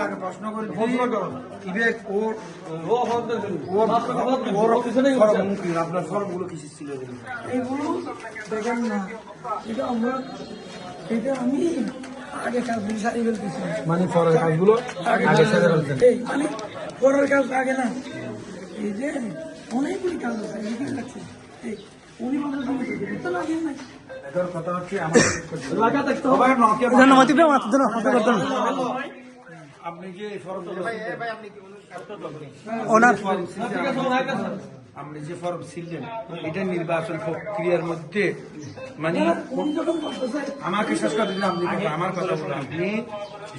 আগে প্রশ্ন করে আপনার ফর্মগুলো কিছু ছিল এগুলো দেখেন না, এটা আমরা এটা আমি আগে কাজগুলো সারিয়ে ফেলতেছি। মানে পরের কাজগুলো আগে সেরে ফেলতেন। মানে পরের কাজ আগে না, এই যে অনেকগুলি কাজ আছে এদিকে লাগছে। উনি বলতে লাগে না, কথা হচ্ছে আমাদের আপনি যে আপনি যে ফর্ম ছিলেন এটা নির্বাচন প্রক্রিয়ার মধ্যে মানে আমাকে শেষ কথা দিন, আপনি আমার কথা বলুন। আপনি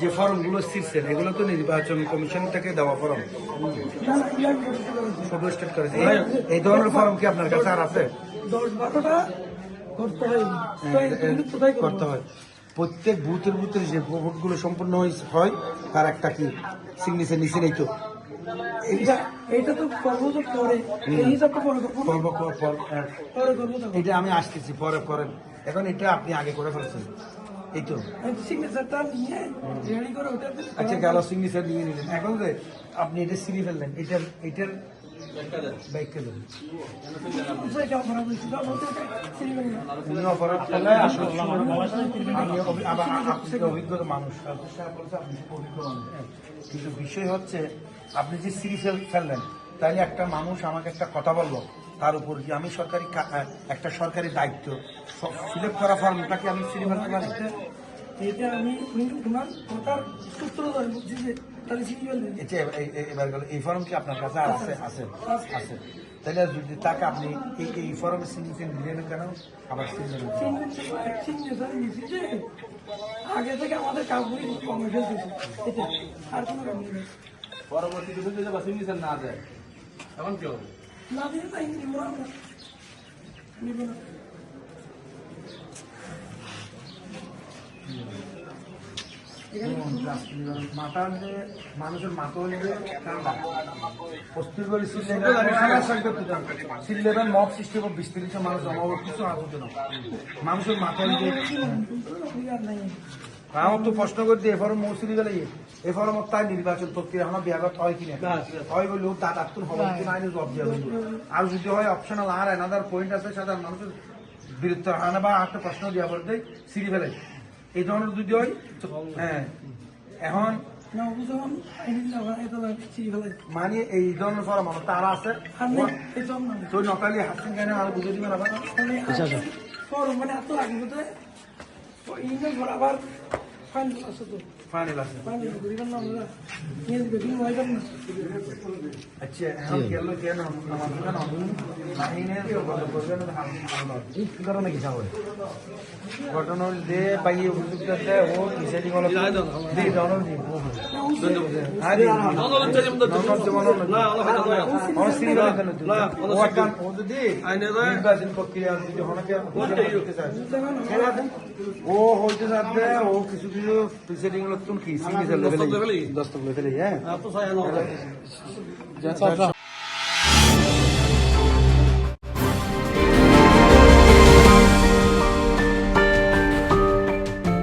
যে ফর্মগুলো ছিলছেন এগুলো তো নির্বাচন কমিশন থেকে দেওয়া ফর্ম সব স্টেট করেছে। এই ধরনের ফর্ম কি আপনার কাছে আর আছে? 10-12টা করতে হয়। প্রত্যেক বুথের যে ভোটগুলো সম্পূর্ণ হয় তার একটা কি সিগনেচার নিচে নেই তো এটা তো করবো তো পরে, এই হিসাবটা পরে করবো। এটা আমি আসতেছি পরে পরে। এখন এটা আপনি আগে করে ফেলছেন এই তো সিগনেচারটা নিয়ে রেডি করে ওটা। আচ্ছা গেল সিগনেচার নিয়ে নিলেন। এখন যে আপনি এটা সিরি ফেললেন এটার বাইকটা দেন অভিজ্ঞতা মানুষ কিন্তু বিষয় হচ্ছে আপনি যে সিরি ফেললেন তাইলে একটা মানুষ আমাকে একটা কথা বললো তার উপর কি আমি সরকারি একটা সরকারি দায়িত্ব সিলেক্ট করা ফর্মটাকে আমি সিরি ফেলতে পারি? এটা আমি ওনার কথার সূত্র ধরে বলছি যে তাহলে সিরি ফেলবেন। এবার গেল এই ফর্ম কি আপনার কাছে আছে? আছে আছে। তাহলে যদি তাকে আপনি এই ফর্মের সিগনেচার দিলেন কেন? আবার সিগনেচার নিয়েছি যে আগে থেকে আমাদের কাজগুলি কমে ফেলতেছে, এটা আর কোনো কাজ নেই। পরবর্তীতে যদি সিগনেচার না দেয় এখন কি হবে? না দিয়ে তাই নিব না, নিব না। মাথার যে মানুষের মাথা হলে প্রস্তুত করে সিলেবেন মব সৃষ্টি এবং বিস্তারিত মানুষ জমাবো কিছু আসতে না মানুষের মাথা আমার তো প্রশ্ন করতে এ ফরম মৌসুমি গেলে এ ফরম তাই নির্বাচন প্রক্রিয়া আমার ব্যাঘাত হয় কিনা হয় বললে দাঁত আত্মন হবে কিনা আইনে জব দেওয়া হইল। আর যদি হয় অপশনাল আর এনাদার পয়েন্ট আছে সাধারণ মানুষের বিরুদ্ধে আনা বা একটা প্রশ্ন দেওয়া বলতে সিঁড়ি ফেলে এই ধরনের যদি হয় হ্যাঁ এখন মানে এই ধরনের ফরম তারা আছে তো নকালি হাসিন কেন আর বুঝে দিবেন আবার মানে এত লাগে আবার ফাইনাল আছে। আচ্ছা এখন কেন কেন কারণে কি হবে ঘটনা যে পাই অভিযোগটা ও ডিসাইডিং হলো দি ধরনের দি আরে ও যদি নির্বাচন প্রক্রিয়া যদি হনকে ও হইতে সাথে ও কিছু কিছু প্রিসাইডিং হলো তুমি কি সিগনেচার লেভেলে দস্তক লেভেলে হ্যাঁ